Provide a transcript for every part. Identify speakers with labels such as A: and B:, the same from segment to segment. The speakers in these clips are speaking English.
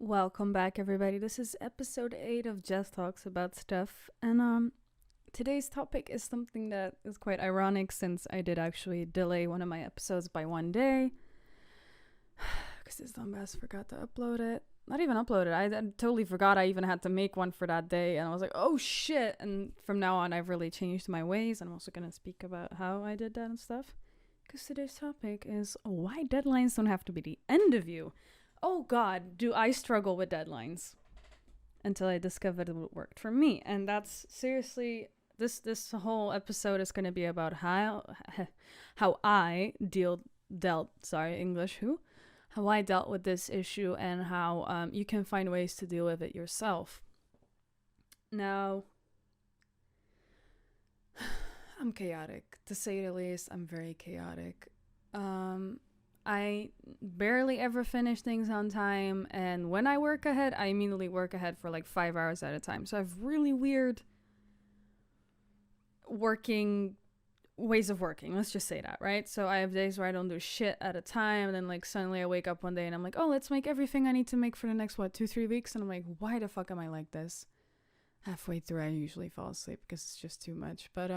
A: Welcome back, everybody. This is episode 8 of Just Talks About Stuff. And today's topic is something that is quite ironic since I did actually delay one of my episodes by one day. Because this dumbass forgot to upload it. Not even upload it. I totally forgot I even had to make one for that day. And I was like, oh shit. And from now on, I've really changed my ways. And I'm also going to speak about how I did that and stuff. Because today's topic is why deadlines don't have to be the end of you. Oh God, do I struggle with deadlines until I discovered what worked for me. And that's seriously, this whole episode is going to be about how I how I dealt with this issue and how you can find ways to deal with it yourself. Now, I'm chaotic, to say the least. I'm very chaotic. I barely ever finish things on time, and when I work ahead, I immediately work ahead for like 5 hours at a time. So I have really weird working ways of working. Let's just say that, right? So I have days where I don't do shit at a time, and then like suddenly I wake up one day and I'm like, oh, let's make everything I need to make for the next 2-3 weeks, and I'm like, why the fuck am I like this? Halfway through I usually fall asleep because it's just too much. But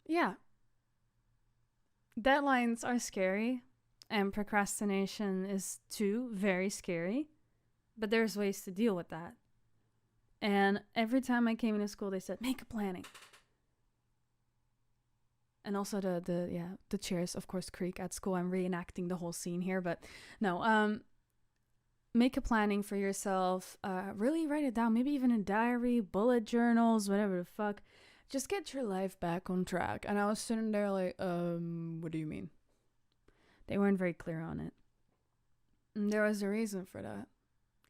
A: yeah. Deadlines are scary, and procrastination is too very scary, but there's ways to deal with that. And every time I came into school, they said, make a planning. And also the chairs, of course, creak at school. I'm reenacting the whole scene here, but no, make a planning for yourself. Really write it down, maybe even a diary, bullet journals, whatever the fuck. Just get your life back on track. And I was sitting there like, what do you mean? They weren't very clear on it. And there was a reason for that.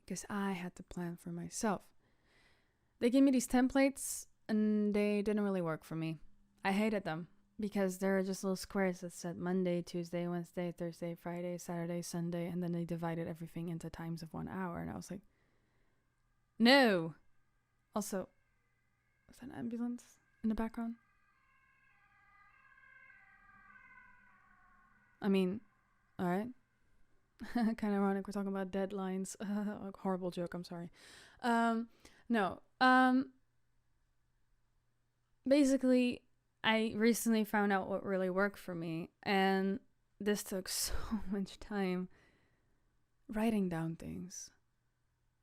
A: Because I had to plan for myself. They gave me these templates, and they didn't really work for me. I hated them. Because there were just little squares that said Monday, Tuesday, Wednesday, Thursday, Friday, Saturday, Sunday. And then they divided everything into times of 1 hour. And I was like, no. Also, was that an ambulance in the background? I mean, alright. Kind of ironic, we're talking about deadlines. Horrible joke, I'm sorry. No. Basically, I recently found out what really worked for me, and this took so much time. Writing down things.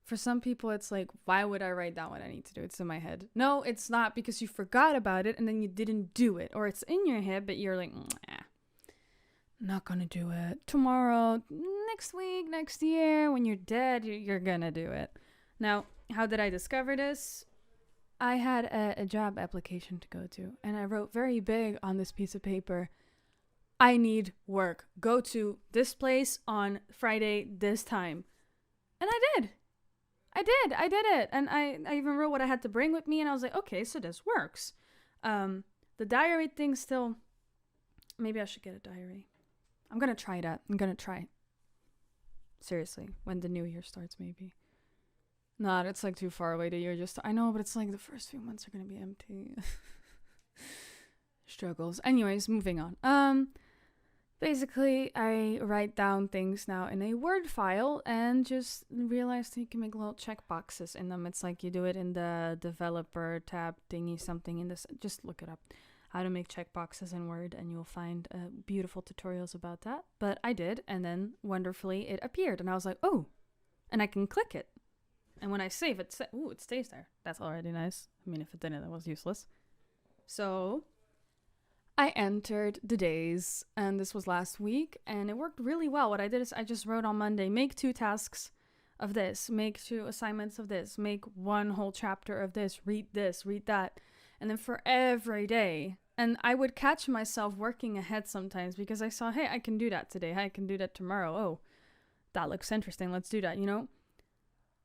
A: For some people, it's like, why would I write down what I need to do? It's in my head. No, it's not, because you forgot about it and then you didn't do it. Or it's in your head, but you're like, not gonna do it. Tomorrow, next week, next year, when you're dead, you're gonna do it. Now, how did I discover this? I had a job application to go to, and I wrote very big on this piece of paper, I need work. Go to this place on Friday, this time. And I did. I did it. And I even wrote what I had to bring with me, and I was like, okay, so this works. The diary thing still, maybe I should get a diary. I'm going to try that. I'm going to try. Seriously, when the new year starts, maybe. Nah, it's like too far away. The year just, I know, but it's like the first few months are going to be empty. Struggles. Anyways, moving on. Basically, I write down things now in a Word file and just realized you can make little check boxes in them. It's like you do it in the developer tab thingy something in this. Just look it up, how to make check boxes in Word, and you'll find beautiful tutorials about that. But I did, and then wonderfully it appeared, and I was like, oh, and I can click it. And when I save it, it stays there. That's already nice. I mean, if it didn't, that was useless. So I entered the days, and this was last week, and it worked really well. What I did is I just wrote on Monday, make 2 tasks of this, make 2 assignments of this, make 1 whole chapter of this, read that. And then for every day, and I would catch myself working ahead sometimes because I saw, hey, I can do that today. Hey, I can do that tomorrow. Oh, that looks interesting. Let's do that, you know?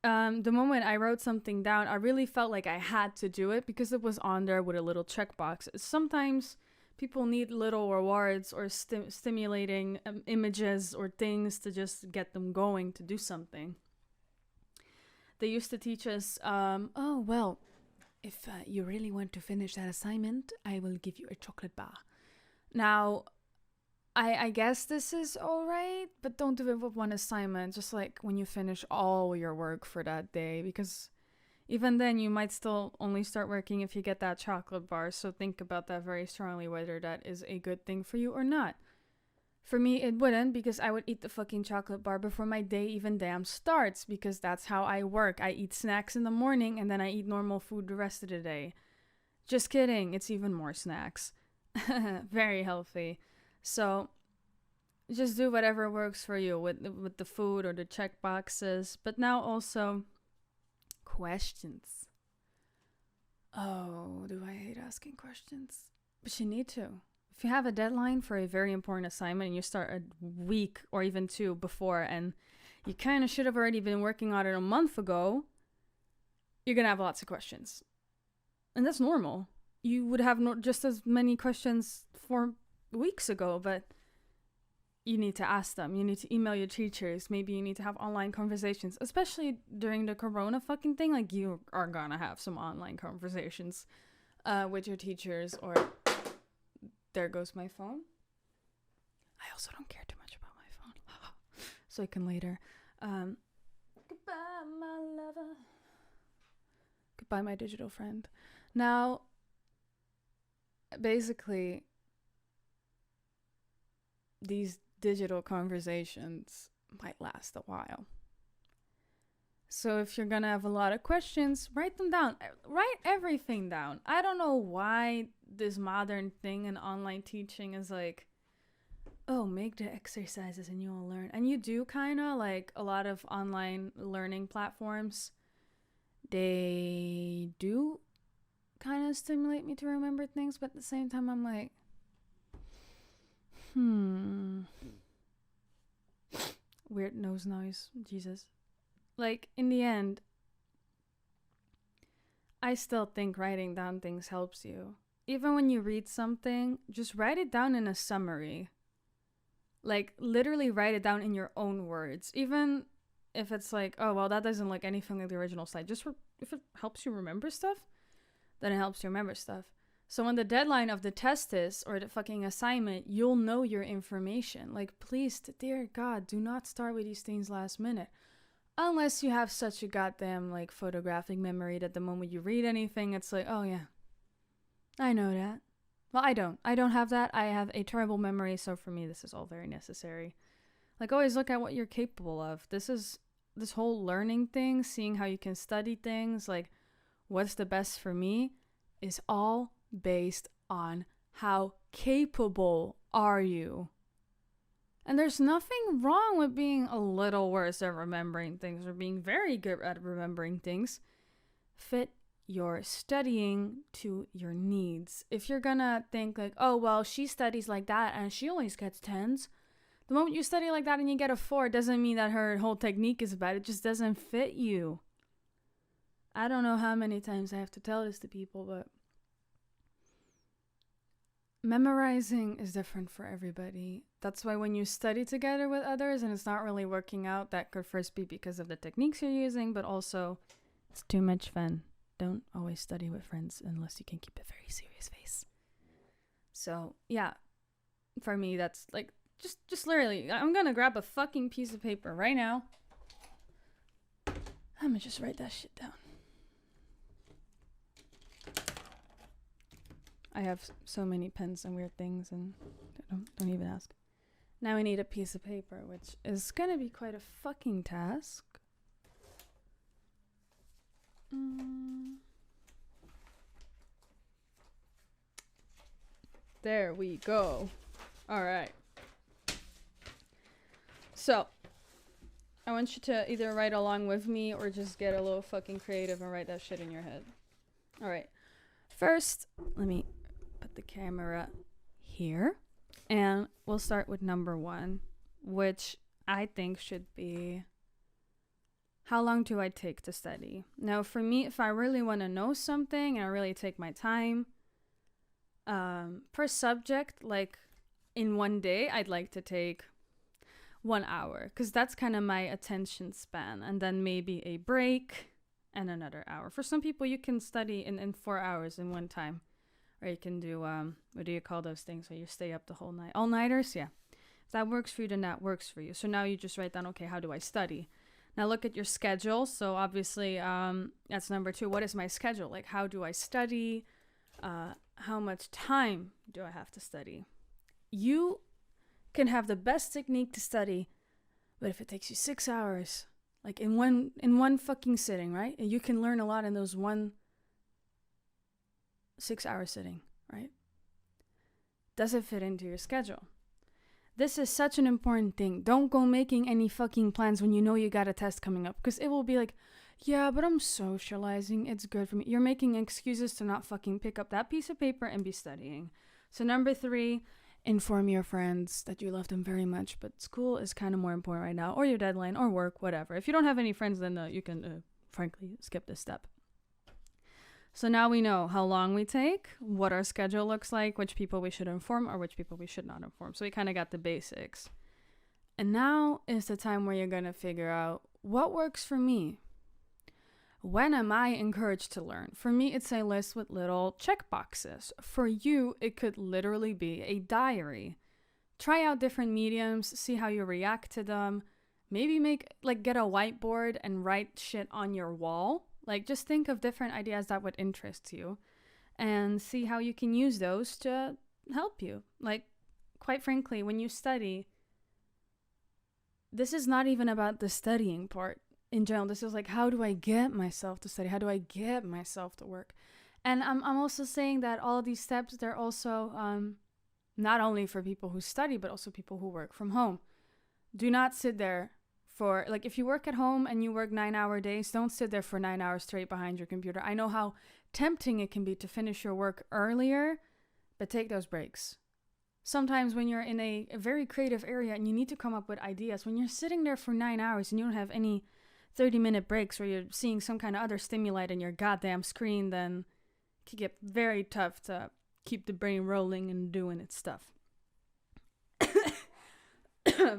A: The moment I wrote something down, I really felt like I had to do it because it was on there with a little checkbox. Sometimes people need little rewards or stimulating images or things to just get them going to do something. They used to teach us, if you really want to finish that assignment, I will give you a chocolate bar. Now, I guess this is alright, but don't do it with one assignment, just like when you finish all your work for that day, because even then you might still only start working if you get that chocolate bar, so think about that very strongly whether that is a good thing for you or not. For me, it wouldn't, because I would eat the fucking chocolate bar before my day even damn starts, because that's how I work. I eat snacks in the morning and then I eat normal food the rest of the day. Just kidding, it's even more snacks. Very healthy. So just do whatever works for you with the food or the check boxes. But now also questions. Oh, do I hate asking questions? But you need to. If you have a deadline for a very important assignment and you start a week or even two before and you kind of should have already been working on it a month ago, you're going to have lots of questions. And that's normal. You would have just as many questions 4 weeks ago, but you need to ask them. You need to email your teachers. Maybe you need to have online conversations, especially during the corona fucking thing. Like, you are gonna have some online conversations with your teachers, or there goes my phone. I also don't care too much about my phone. So I can later. Goodbye, my lover. Goodbye, my digital friend. Now, basically, these digital conversations might last a while. So if you're gonna have a lot of questions, write them down. Write everything down. I don't know why this modern thing in online teaching is like, oh, make the exercises and you'll learn. And you do kind of, like, a lot of online learning platforms, they do kind of stimulate me to remember things, but at the same time I'm like, weird nose noise, Jesus. Like, in the end, I still think writing down things helps you. Even when you read something, just write it down in a summary. Like, literally write it down in your own words. Even if it's like, oh, well, that doesn't look anything like the original slide. Just if it helps you remember stuff, then it helps you remember stuff. So when the deadline of the test is, or the fucking assignment, you'll know your information. Like, please, dear God, do not start with these things last minute. Unless you have such a goddamn, like, photographic memory that the moment you read anything, it's like, oh yeah, I know that. Well, I don't. I don't have that. I have a terrible memory, so for me, this is all very necessary. Like, always look at what you're capable of. This whole learning thing, seeing how you can study things, like, what's the best for me, is all based on how capable are you. And there's nothing wrong with being a little worse at remembering things or being very good at remembering things. Fit your studying to your needs. If you're gonna think like, oh, well, she studies like that and she always gets 10s. The moment you study like that and you get a 4, doesn't mean that her whole technique is bad. It just doesn't fit you. I don't know how many times I have to tell this to people, but memorizing is different for everybody. That's why when you study together with others and it's not really working out, that could first be because of the techniques you're using, but also it's too much fun. Don't always study with friends unless you can keep a very serious face. So yeah, for me, that's like, just literally, I'm gonna grab a fucking piece of paper right now. I'm gonna just write that shit down. I have so many pens and weird things, and don't even ask. Now we need a piece of paper, which is gonna be quite a fucking task. There we go. All right. So, I want you to either write along with me or just get a little fucking creative and write that shit in your head. All right. First, let me put the camera here, and we'll start with number 1, which I think should be, how long do I take to study? Now, for me, if I really want to know something and I really take my time, per subject, like in one day, I'd like to take 1 hour, because that's kind of my attention span, and then maybe a break and another hour. For some people, you can study in 4 hours in one time. Or you can do, what do you call those things where you stay up the whole night? All-nighters? Yeah. that works for you, then that works for you. So now you just write down, okay, how do I study? Now look at your schedule. So obviously, that's number 2. What is my schedule? Like, how do I study? How much time do I have to study? You can have the best technique to study, but if it takes you 6 hours, like in one fucking sitting, right? And you can learn a lot in those 1 6-hour sitting, right? Does it fit into your schedule? This is such an important thing. Don't go making any fucking plans when you know you got a test coming up, because it will be like, yeah, but I'm socializing. It's good for me. You're making excuses to not fucking pick up that piece of paper and be studying. So number 3, inform your friends that you love them very much, but school is kind of more important right now, or your deadline, or work, whatever. If you don't have any friends, then you can, frankly, skip this step. So now we know how long we take, what our schedule looks like, which people we should inform or which people we should not inform. So we kind of got the basics. And now is the time where you're going to figure out what works for me. When am I encouraged to learn? For me, it's a list with little check boxes. For you, it could literally be a diary. Try out different mediums, see how you react to them. Maybe get a whiteboard and write shit on your wall. Like, just think of different ideas that would interest you and see how you can use those to help you. Like, quite frankly, when you study, this is not even about the studying part. In general, this is like, how do I get myself to study? How do I get myself to work? And I'm also saying that all of these steps, they're also not only for people who study, but also people who work from home. Do not sit there for, like, if you work at home and you work 9-hour days, don't sit there for 9 hours straight behind your computer. I know how tempting it can be to finish your work earlier, but take those breaks. Sometimes when you're in a very creative area and you need to come up with ideas, when you're sitting there for 9 hours and you don't have any 30-minute breaks where you're seeing some kind of other stimuli in your goddamn screen, then it can get very tough to keep the brain rolling and doing its stuff.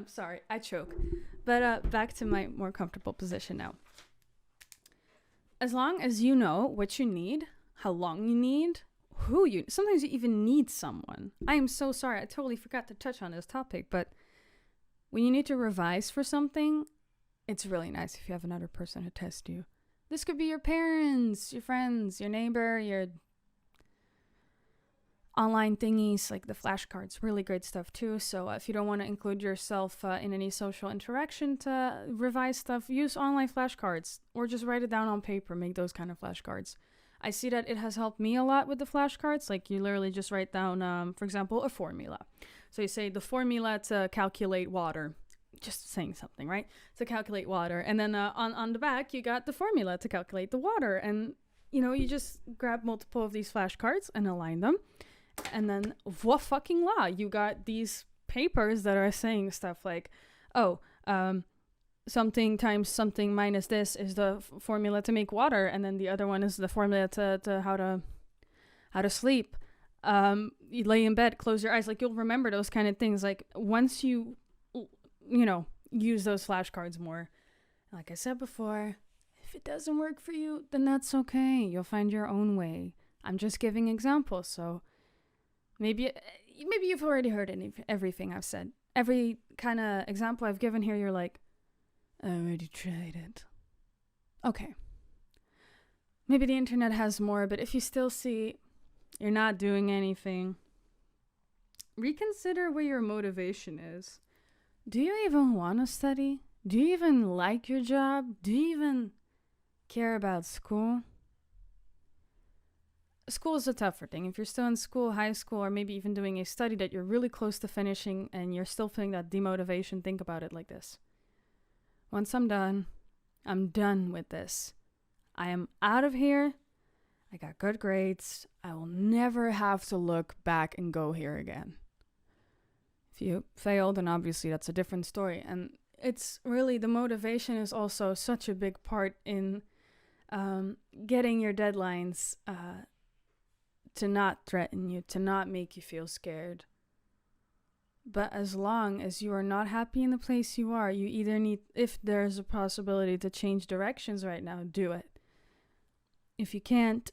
A: Sorry, I choke. But back to my more comfortable position now. As long as you know what you need, how long you need, sometimes you even need someone. I am so sorry, I totally forgot to touch on this topic, but when you need to revise for something, it's really nice if you have another person to test you. This could be your parents, your friends, your neighbor, your online thingies, like the flashcards. Really great stuff too. So if you don't want to include yourself in any social interaction to revise stuff, use online flashcards or just write it down on paper. Make those kind of flashcards. I see that it has helped me a lot with the flashcards. Like, you literally just write down, for example, a formula. So you say the formula to calculate water. Just saying something, right? To calculate water. And then on the back, you got the formula to calculate the water. And, you just grab multiple of these flashcards and align them. And then, voila, you got these papers that are saying stuff like, something times something minus this is the formula to make water. And then the other one is the formula to how to sleep. You lay in bed, close your eyes. Like, you'll remember those kind of things. Like, once you use those flashcards more. Like I said before, if it doesn't work for you, then that's okay. You'll find your own way. I'm just giving examples, so maybe you've already heard everything I've said. Every kind of example I've given here, you're like, I already tried it. Okay. Maybe the internet has more, but if you still see you're not doing anything, reconsider where your motivation is. Do you even want to study? Do you even like your job? Do you even care about school? School is a tougher thing. If you're still in school, high school, or maybe even doing a study that you're really close to finishing and you're still feeling that demotivation, think about it like this. Once I'm done with this. I am out of here. I got good grades. I will never have to look back and go here again. If you fail, then obviously that's a different story. And it's really, the motivation is also such a big part in getting your deadlines to not threaten you, to not make you feel scared. But as long as you are not happy in the place you are, you either need, if there's a possibility to change directions right now, do it. If you can't,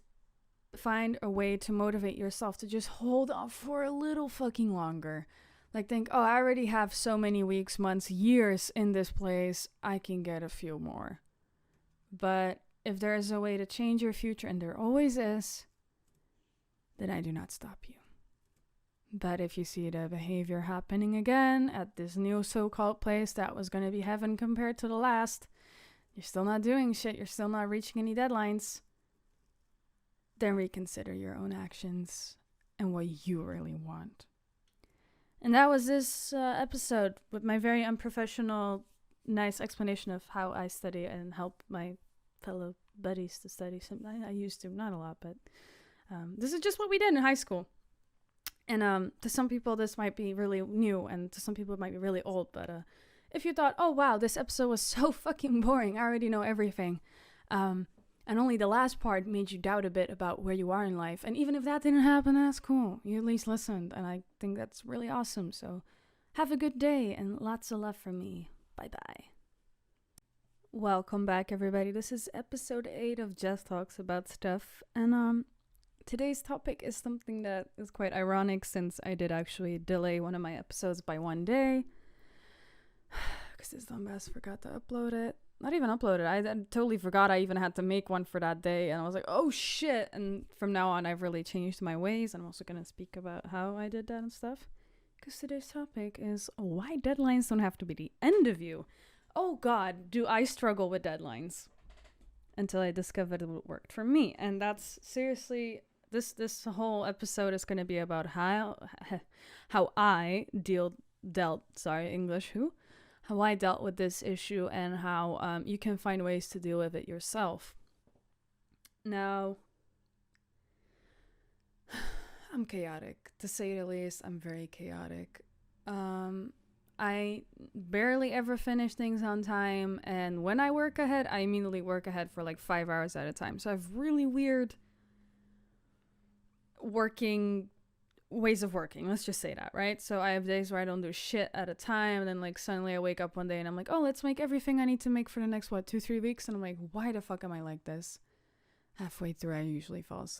A: find a way to motivate yourself to just hold off for a little fucking longer. Like think, oh, I already have so many weeks, months, years in this place. I can get a few more. But if there is a way to change your future, and there always is, then I do not stop you. But if you see the behavior happening again at this new so-called place that was going to be heaven compared to the last, you're still not doing shit, you're still not reaching any deadlines, then reconsider your own actions and what you really want. And that was this episode with my very unprofessional, nice explanation of how I study and help my fellow buddies to study. I used to, not a lot, but this is just what we did in high school. And to some people, this might be really new, and to some people, it might be really old. But if you thought, oh, wow, this episode was so fucking boring, I already know everything. And only the last part made you doubt a bit about where you are in life. And even if that didn't happen, that's cool. You at least listened, and I think that's really awesome. So have a good day, and lots of love from me. Bye-bye. Welcome back, everybody. This is episode 8 of Just Talks About Stuff. And today's topic is something that is quite ironic, since I did actually delay one of my episodes by one day. Because this dumbass forgot to upload it. Not even upload it. I totally forgot I even had to make one for that day. And I was like, oh shit. And from now on, I've really changed my ways. I'm also going to speak about how I did that and stuff. Because today's topic is why deadlines don't have to be the end of you. Oh god, do I struggle with deadlines. Until I discovered what worked for me. And that's seriously, this whole episode is going to be about how I how I dealt with this issue, and how you can find ways to deal with it yourself. Now, I'm chaotic, to say the least. I'm very chaotic. I barely ever finish things on time, and when I work ahead, I immediately work ahead for like 5 hours at a time. So I have really weird ways of working, let's just say that, right? So I have days where I don't do shit at a time, and then like suddenly I wake up one day and I'm like, oh, let's make everything I need to make for the next 2-3 weeks, and I'm like, why the fuck am I like this? Halfway through I usually fall asleep.